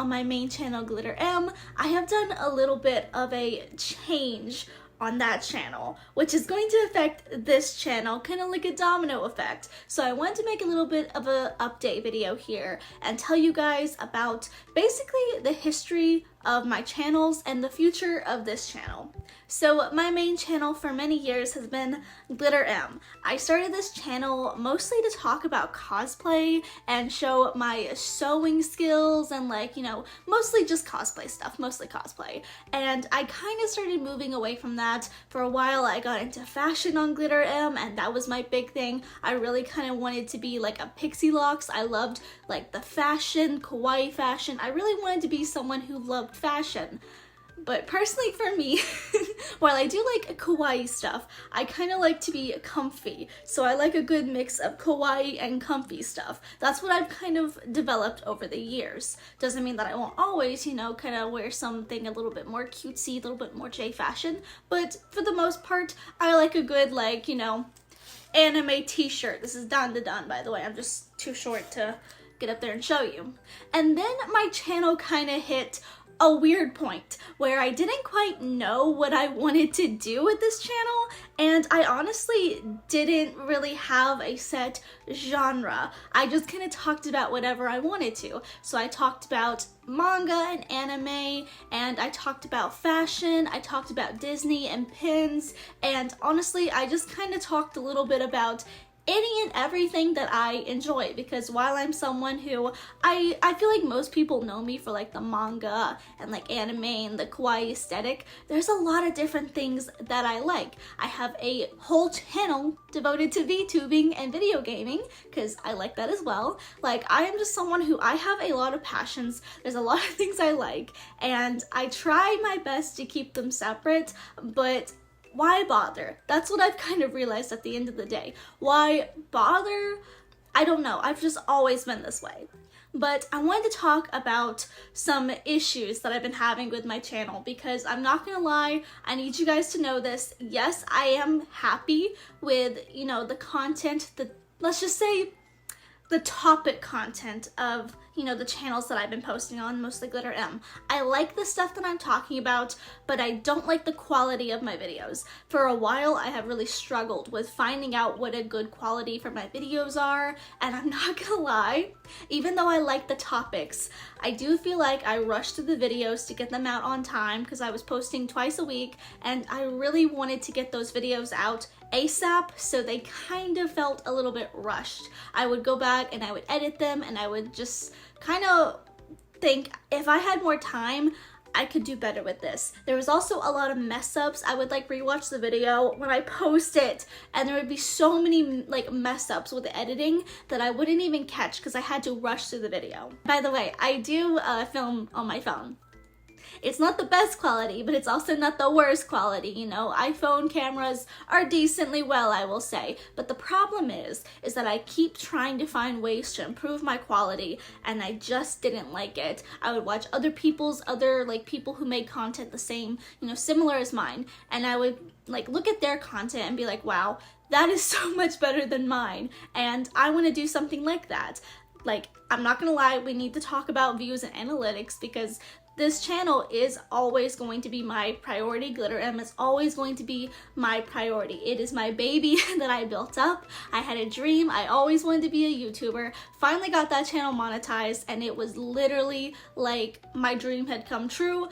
on my main channel, Glitter M, I have done a little bit of a change on that channel, which is going to affect this channel, kind of like a domino effect. So I wanted to make a little bit of an update video here and tell you guys about basically the history of my channels and the future of this channel. So my main channel for many years has been Glitter M. I started this channel mostly to talk about cosplay and show my sewing skills and mostly just cosplay stuff, mostly cosplay. And I kind of started moving away from that. For a while I got into fashion on Glitter M, and that was my big thing. I really kind of wanted to be like a pixie locks. I loved like the fashion, kawaii fashion. I really wanted to be someone who loved fashion. But personally for me, while I do like kawaii stuff, I kind of like to be comfy. So I like a good mix of kawaii and comfy stuff. That's what I've kind of developed over the years. Doesn't mean that I won't always, kind of wear something a little bit more cutesy, a little bit more J fashion. But for the most part, I like a good anime t-shirt. This is done, by the way. I'm just too short to get up there and show you. And then my channel kind of hit a weird point where I didn't quite know what I wanted to do with this channel, and I honestly didn't really have a set genre. I just kind of talked about whatever I wanted to. So I talked about manga and anime, and I talked about fashion, I talked about Disney and pins, and honestly I just kind of talked a little bit about any and everything that I enjoy, because while I'm someone who I feel like most people know me for like the manga and like anime and the kawaii aesthetic, there's a lot of different things that I like. I have a whole channel devoted to VTubing and video gaming because I like that as well. Like, I am just someone who I have a lot of passions. There's a lot of things I like, and I try my best to keep them separate, but why bother? That's what I've kind of realized at the end of the day. Why bother? I don't know. I've just always been this way. But I wanted to talk about some issues that I've been having with my channel, because I'm not gonna lie, I need you guys to know this. Yes, I am happy with, the content, let's just say the topic content of the channels that I've been posting on, mostly Glitter M. I like the stuff that I'm talking about, but I don't like the quality of my videos. For a while, I have really struggled with finding out what a good quality for my videos are, and I'm not gonna lie, even though I like the topics, I do feel like I rushed through the videos to get them out on time because I was posting twice a week, and I really wanted to get those videos out ASAP, so they kind of felt a little bit rushed. I would go back and I would edit them, and I would just kind of think if I had more time, I could do better with this. There was also a lot of mess ups. I would rewatch the video when I post it, and there would be so many mess ups with the editing that I wouldn't even catch because I had to rush through the video. By the way, I do film on my phone. It's not the best quality, but it's also not the worst quality, iPhone cameras are decently well, I will say. But the problem is that I keep trying to find ways to improve my quality, and I just didn't like it. I would watch other people who made content the same, similar as mine, and I would look at their content and be like, wow, that is so much better than mine, and I want to do something like that. I'm not gonna lie, we need to talk about views and analytics, because this channel is always going to be my priority. Glitter M is always going to be my priority. It is my baby that I built up. I had a dream. I always wanted to be a YouTuber. Finally got that channel monetized, and it was literally like my dream had come true,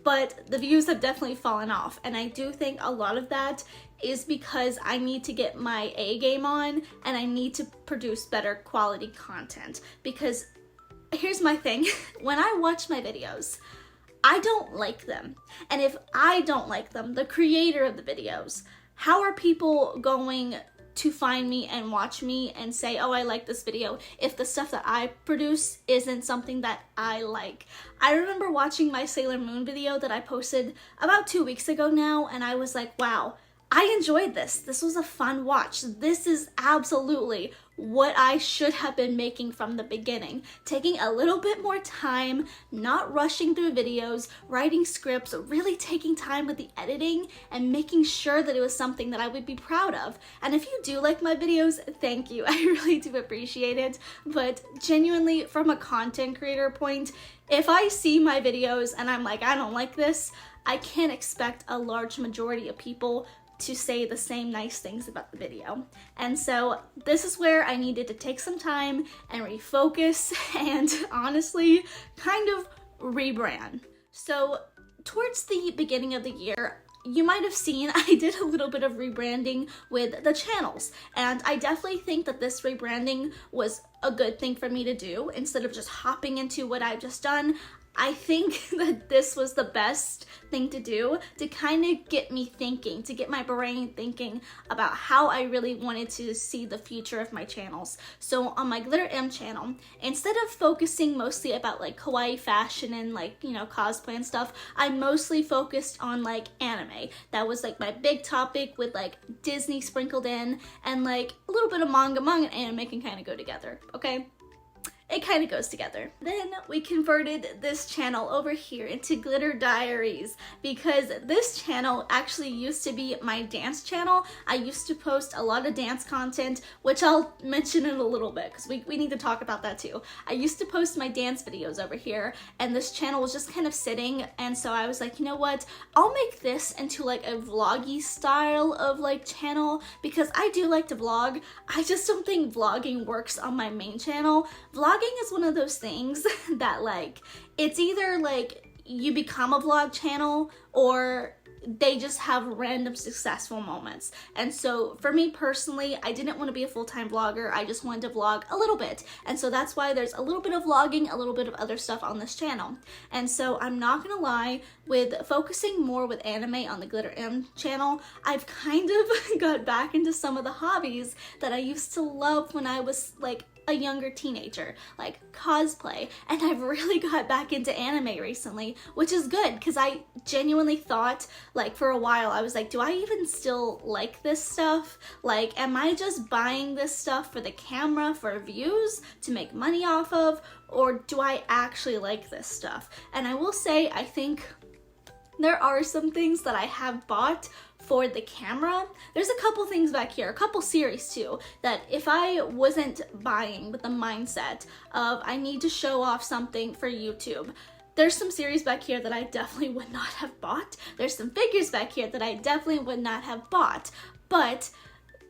but the views have definitely fallen off. And I do think a lot of that is because I need to get my A game on, and I need to produce better quality content. Because here's my thing, when I watch my videos, I don't like them. And if I don't like them, the creator of the videos, how are people going to find me and watch me and say, oh, I like this video, if the stuff that I produce isn't something that I like? I remember watching my Sailor Moon video that I posted about 2 weeks ago now, and I was like, wow, I enjoyed this. This was a fun watch. This is absolutely what I should have been making from the beginning. Taking a little bit more time, not rushing through videos, writing scripts, really taking time with the editing and making sure that it was something that I would be proud of. And if you do like my videos, thank you. I really do appreciate it. But genuinely, from a content creator point, if I see my videos and I'm like, I don't like this, I can't expect a large majority of people to say the same nice things about the video. And so this is where I needed to take some time and refocus and honestly kind of rebrand. So towards the beginning of the year, you might have seen I did a little bit of rebranding with the channels, and I definitely think that this rebranding was a good thing for me to do instead of just hopping into what I've just done. I think that this was the best thing to do to kind of get me thinking, to get my brain thinking about how I really wanted to see the future of my channels. So on my Glitter M channel, instead of focusing mostly about like kawaii fashion and like, you know, cosplay and stuff, I mostly focused on like anime. That was like my big topic with like Disney sprinkled in, and like a little bit of manga. Manga and anime can kind of go together, okay? It kind of goes together. Then we converted this channel over here into Glitter Diaries because this channel actually used to be my dance channel. I used to post a lot of dance content, which I'll mention in a little bit because we need to talk about that too. I used to post my dance videos over here, and this channel was just kind of sitting, and so I was like, you know what, I'll make this into like a vloggy style of like channel because I do like to vlog. I just don't think vlogging works on my main channel. Vlogging is one of those things that like, it's either like you become a vlog channel or they just have random successful moments. And so for me personally, I didn't want to be a full-time vlogger. I just wanted to vlog a little bit. And so that's why there's a little bit of vlogging, a little bit of other stuff on this channel. And so I'm not gonna lie, with focusing more with anime on the Glitter M channel, I've kind of got back into some of the hobbies that I used to love when I was like a younger teenager, like cosplay, and I've really got back into anime recently, which is good because I genuinely thought, like, for a while I was like, do I even still like this stuff? Like, am I just buying this stuff for the camera, for views, to make money off of, or do I actually like this stuff? And I will say, I think there are some things that I have bought for the camera. There's a couple things back here, a couple series too, that if I wasn't buying with the mindset of I need to show off something for YouTube, there's some series back here that I definitely would not have bought. There's some figures back here that I definitely would not have bought, but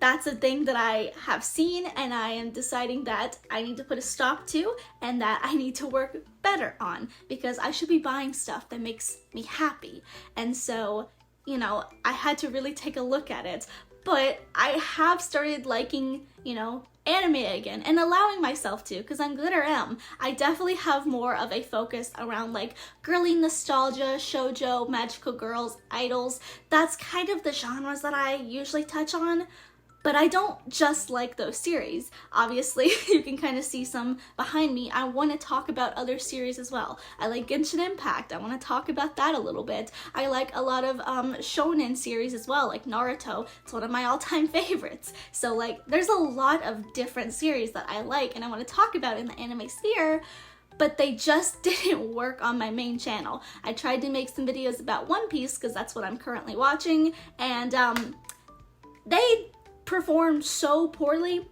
that's a thing that I have seen and I am deciding that I need to put a stop to and that I need to work better on because I should be buying stuff that makes me happy. And so, you know, I had to really take a look at it, but I have started liking, you know, anime again and allowing myself to, because on Glitter M, I definitely have more of a focus around like girly nostalgia, shoujo, magical girls, idols. That's kind of the genres that I usually touch on. But I don't just like those series. Obviously, you can kind of see some behind me. I want to talk about other series as well. I like Genshin Impact. I want to talk about that a little bit. I like a lot of shonen series as well, like Naruto. It's one of my all-time favorites. So like, there's a lot of different series that I like and I want to talk about in the anime sphere, but they just didn't work on my main channel. I tried to make some videos about One Piece because that's what I'm currently watching, and they performed so poorly.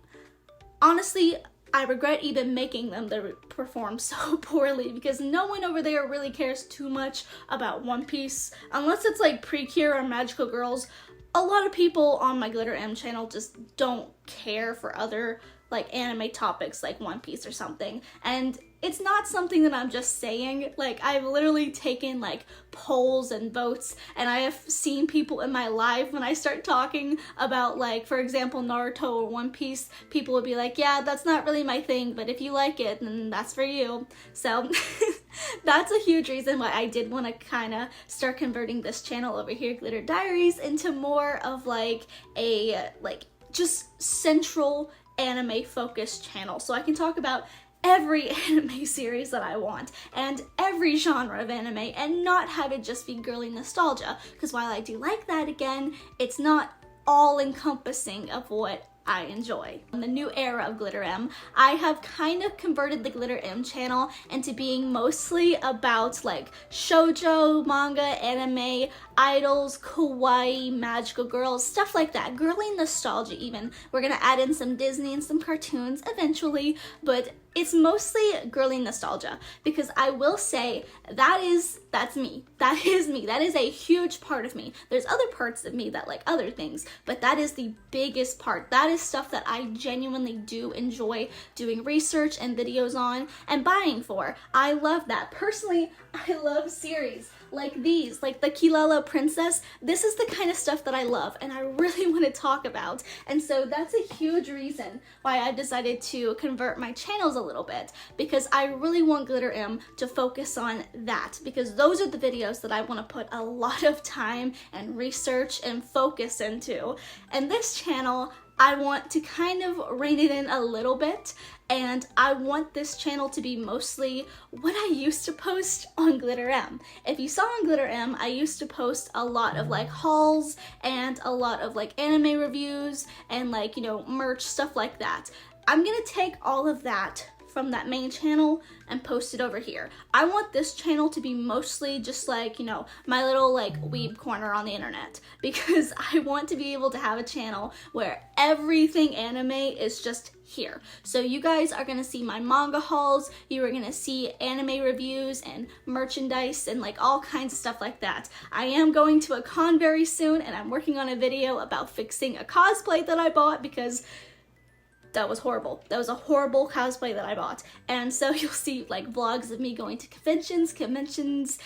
Honestly, I regret even making them perform so poorly because no one over there really cares too much about One Piece unless it's like Precure or Magical Girls. A lot of people on my Glitter M channel just don't care for other like anime topics like One Piece or something, and it's not something that I'm just saying. Like, I've literally taken like polls and votes, and I have seen people in my live when I start talking about, like, for example, Naruto or One Piece, people would be like, yeah, that's not really my thing, but if you like it, then that's for you. So that's a huge reason why I did want to kind of start converting this channel over here, Glitter Diaries, into more of like a like just central anime focused channel, so I can talk about every anime series that I want and every genre of anime and not have it just be girly nostalgia, because while I do like that, again, it's not all-encompassing of what I enjoy. In the new era of Glitter M, I have kind of converted the Glitter M channel into being mostly about like shoujo, manga, anime, idols, kawaii, magical girls, stuff like that. Girly nostalgia even. We're gonna add in some Disney and some cartoons eventually, but it's mostly girly nostalgia because I will say that's me. That is me. That is a huge part of me. There's other parts of me that like other things, but that is the biggest part. That is stuff that I genuinely do enjoy doing research and videos on and buying for. I love that. Personally, I love series like these, like the Kilala Princess. This is the kind of stuff that I love and I really want to talk about. And so that's a huge reason why I decided to convert my channels a little bit, because I really want Glitter M to focus on that, because those are the videos that I want to put a lot of time and research and focus into. And this channel, I want to kind of rein it in a little bit, and I want this channel to be mostly what I used to post on Glitter M. If you saw on Glitter M, I used to post a lot of like hauls and a lot of like anime reviews and like, you know, merch, stuff like that. I'm gonna take all of that from that main channel and post it over here. I want this channel to be mostly just like, you know, my little like weeb corner on the internet, because I want to be able to have a channel where everything anime is just here. So you guys are gonna see my manga hauls, you are gonna see anime reviews and merchandise and like all kinds of stuff like that. I am going to a con very soon and I'm working on a video about fixing a cosplay that I bought because that was horrible. That was a horrible cosplay that I bought. And so you'll see like vlogs of me going to conventions,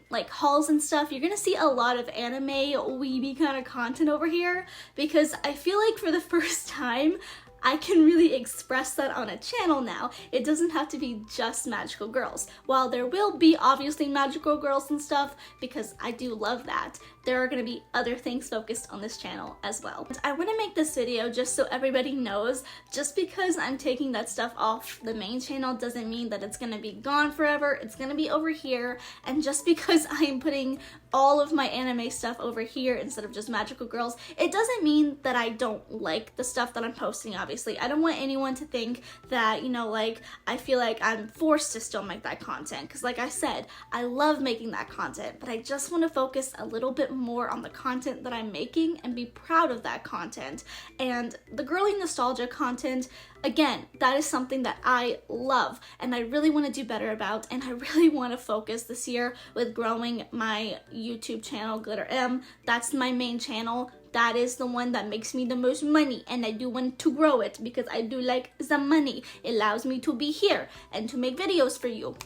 like hauls and stuff. You're gonna see a lot of anime, weeby kind of content over here, because I feel like for the first time, I can really express that on a channel now. It doesn't have to be just magical girls. While there will be obviously magical girls and stuff, because I do love that, there are going to be other things focused on this channel as well. And I want to make this video just so everybody knows, just because I'm taking that stuff off the main channel doesn't mean that it's going to be gone forever. It's going to be over here, and just because I am putting all of my anime stuff over here instead of just magical girls, it doesn't mean that I don't like the stuff that I'm posting, obviously. I don't want anyone to think that, you know, like, I feel like I'm forced to still make that content, because like I said, I love making that content, but I just want to focus a little bit more on the content that I'm making and be proud of that content. And the girly nostalgia content, again, that is something that I love and I really want to do better about, and I really want to focus this year with growing my YouTube channel, Glitter M. That's my main channel. That is the one that makes me the most money, and I do want to grow it because I do like the money. It allows me to be here and to make videos for you.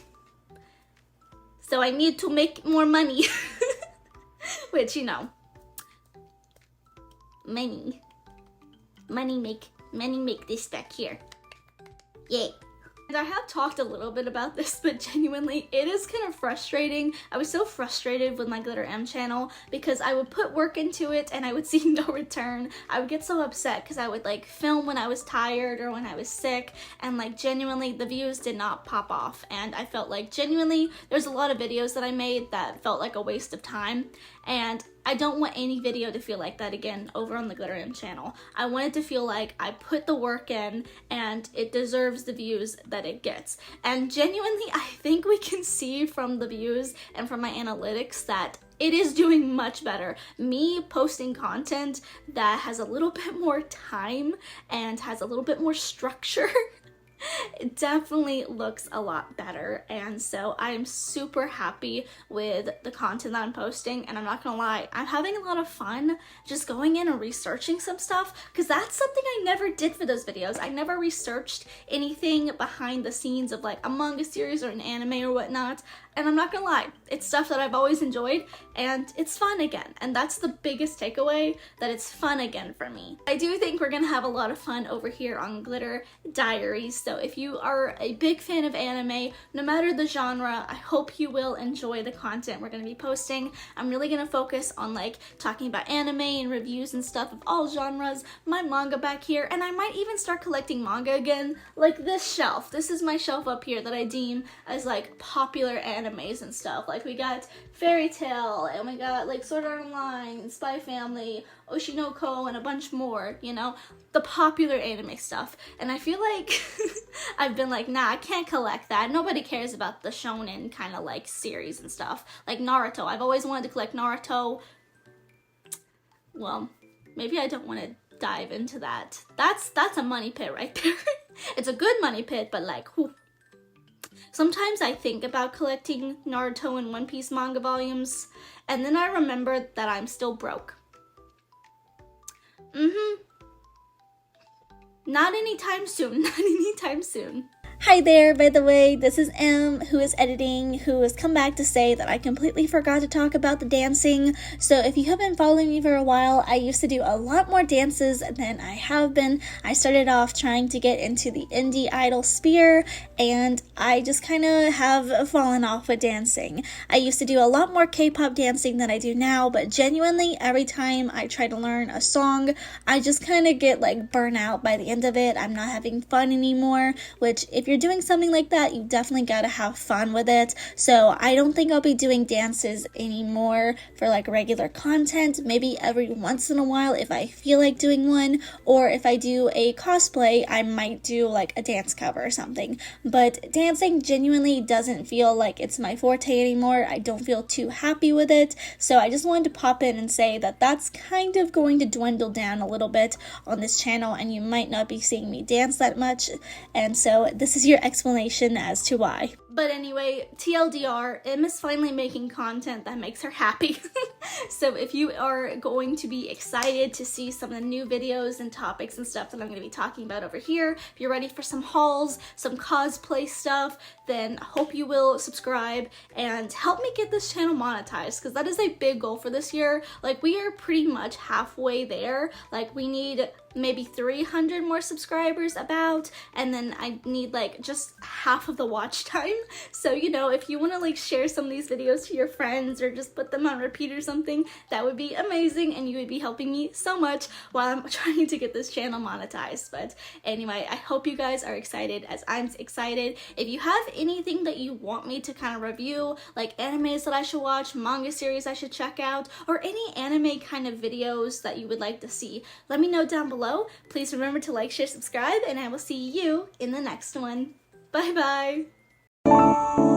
So I need to make more money. Which, you know, money make this back here. Yay. And I have talked a little bit about this, but genuinely, it is kind of frustrating. I was so frustrated with my Glitter M channel because I would put work into it and I would see no return. I would get so upset because I would like film when I was tired or when I was sick, and like genuinely the views did not pop off, and I felt like genuinely there's a lot of videos that I made that felt like a waste of time, and I don't want any video to feel like that again over on the Glitter M channel. I want it to feel like I put the work in and it deserves the views that it gets. And genuinely, I think we can see from the views and from my analytics that it is doing much better. Me posting content that has a little bit more time and has a little bit more structure, it definitely looks a lot better, and so I'm super happy with the content that I'm posting. And I'm not gonna lie, I'm having a lot of fun just going in and researching some stuff, because that's something I never did for those videos. I never researched anything behind the scenes of like a manga series or an anime or whatnot, and I'm not gonna lie, it's stuff that I've always enjoyed and it's fun again, and that's the biggest takeaway, that it's fun again for me. I do think we're gonna have a lot of fun over here on Glitter Diaries, so if you are a big fan of anime, no matter the genre, I hope you will enjoy the content we're gonna be posting. I'm really gonna focus on like talking about anime and reviews and stuff of all genres, my manga back here, and I might even start collecting manga again, like this shelf. This is my shelf up here that I deem as like popular anime animes and stuff. Like, we got Fairy Tail, and we got like Sword Art Online, Spy Family, Oshinoko, and a bunch more, you know, the popular anime stuff. And I feel like I've been like, nah, I can't collect that. Nobody cares about the shonen kind of like series and stuff. Like Naruto, I've always wanted to collect Naruto. Well, maybe I don't want to dive into that. That's a money pit right there. It's a good money pit, but like, whew. Sometimes I think about collecting Naruto and One Piece manga volumes, and then I remember that I'm still broke. Not anytime soon, not anytime soon. Hi there, by the way, this is Em, who is editing, who has come back to say that I completely forgot to talk about the dancing. So if you have been following me for a while, I used to do a lot more dances than I have been. I started off trying to get into the indie idol sphere, and I just kind of have fallen off with dancing. I used to do a lot more K-pop dancing than I do now, but genuinely, every time I try to learn a song, I just kind of get like burnt out by the end of it. I'm not having fun anymore, which if you're doing something like that, you definitely gotta have fun with it. So I don't think I'll be doing dances anymore for like regular content. Maybe every once in a while if I feel like doing one, or if I do a cosplay, I might do like a dance cover or something. But dancing genuinely doesn't feel like it's my forte anymore. I don't feel too happy with it. So I just wanted to pop in and say that that's kind of going to dwindle down a little bit on this channel, and you might not be seeing me dance that much. And so this is your explanation as to why. But anyway, TLDR, Em is finally making content that makes her happy. So if you are going to be excited to see some of the new videos and topics and stuff that I'm going to be talking about over here, if you're ready for some hauls, some cosplay stuff, then I hope you will subscribe and help me get this channel monetized, because that is a big goal for this year. Like, we are pretty much halfway there. Like, we need maybe 300 more subscribers about, and then I need like just half of the watch time. So, you know, if you want to like share some of these videos to your friends or just put them on repeat or something, that would be amazing, and you would be helping me so much while I'm trying to get this channel monetized. But anyway, I hope you guys are excited as I'm excited. If you have anything that you want me to kind of review, like animes that I should watch, manga series I should check out, or any anime kind of videos that you would like to see, let me know down below. Please remember to like, share, subscribe, and I will see you in the next one. Bye bye.